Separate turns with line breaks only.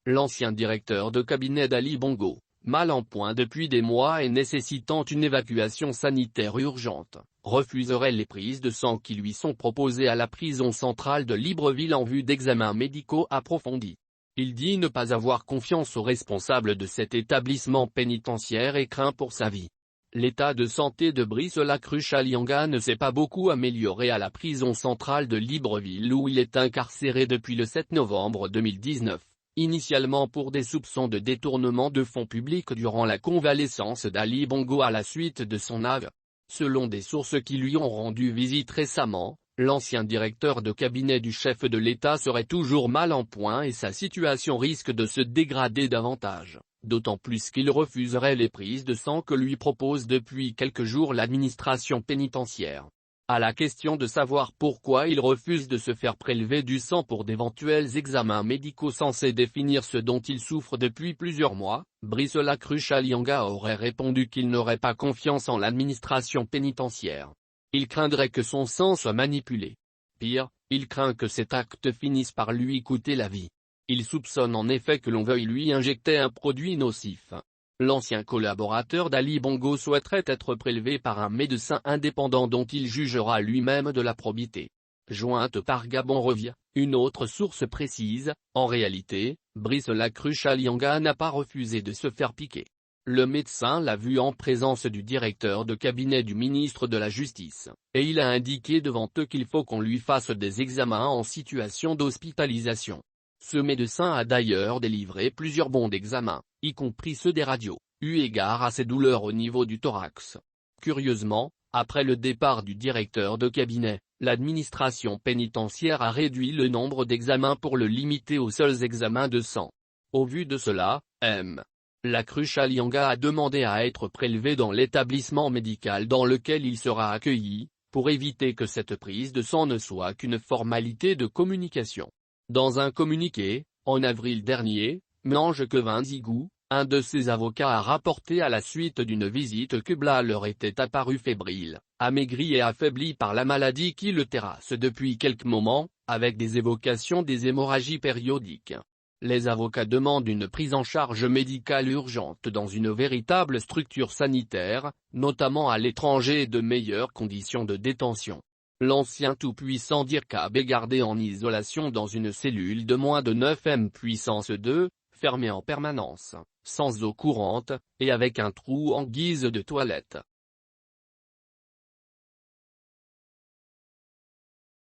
L'ancien directeur de cabinet d'Ali Bongo, mal en point depuis des mois et nécessitant une évacuation sanitaire urgente, refuserait les prises de sang qui lui sont proposées à la prison centrale de Libreville en vue d'examens médicaux approfondis. Il dit ne pas avoir confiance aux responsables de cet établissement pénitentiaire et craint pour sa vie. L'état de santé de Brice Lacruche Alianga ne s'est pas beaucoup amélioré à la prison centrale de Libreville où il est incarcéré depuis le 7 novembre 2019, initialement pour des soupçons de détournement de fonds publics durant la convalescence d'Ali Bongo à la suite de son AVC. Selon des sources qui lui ont rendu visite récemment, l'ancien directeur de cabinet du chef de l'État serait toujours mal en point et sa situation risque de se dégrader davantage, d'autant plus qu'il refuserait les prises de sang que lui propose depuis quelques jours l'administration pénitentiaire. À la question de savoir pourquoi il refuse de se faire prélever du sang pour d'éventuels examens médicaux censés définir ce dont il souffre depuis plusieurs mois, Brice Lacruche Alianga aurait répondu qu'il n'aurait pas confiance en l'administration pénitentiaire. Il craindrait que son sang soit manipulé. Pire, il craint que cet acte finisse par lui coûter la vie. Il soupçonne en effet que l'on veuille lui injecter un produit nocif. L'ancien collaborateur d'Ali Bongo souhaiterait être prélevé par un médecin indépendant dont il jugera lui-même de la probité. Jointe par Gabon Revient, une autre source précise, en réalité, Brice Lacruche Alianga n'a pas refusé de se faire piquer. Le médecin l'a vu en présence du directeur de cabinet du ministre de la Justice, et il a indiqué devant eux qu'il faut qu'on lui fasse des examens en situation d'hospitalisation. Ce médecin a d'ailleurs délivré plusieurs bons d'examen, y compris ceux des radios, eu égard à ses douleurs au niveau du thorax. Curieusement, après le départ du directeur de cabinet, l'administration pénitentiaire a réduit le nombre d'examens pour le limiter aux seuls examens de sang. Au vu de cela, M. Lacruche Alianga a demandé à être prélevé dans l'établissement médical dans lequel il sera accueilli, pour éviter que cette prise de sang ne soit qu'une formalité de communication. Dans un communiqué, en avril dernier, Mange Kevin Zigou, un de ses avocats a rapporté à la suite d'une visite que Bla leur était apparu fébrile, amaigri et affaibli par la maladie qui le terrasse depuis quelques moments, avec des évocations des hémorragies périodiques. Les avocats demandent une prise en charge médicale urgente dans une véritable structure sanitaire, notamment à l'étranger et de meilleures conditions de détention. L'ancien tout-puissant Dirkab est gardé en isolation dans une cellule de moins de 9 m puissance 2, fermée en permanence, sans eau courante, et avec un trou en guise de toilette.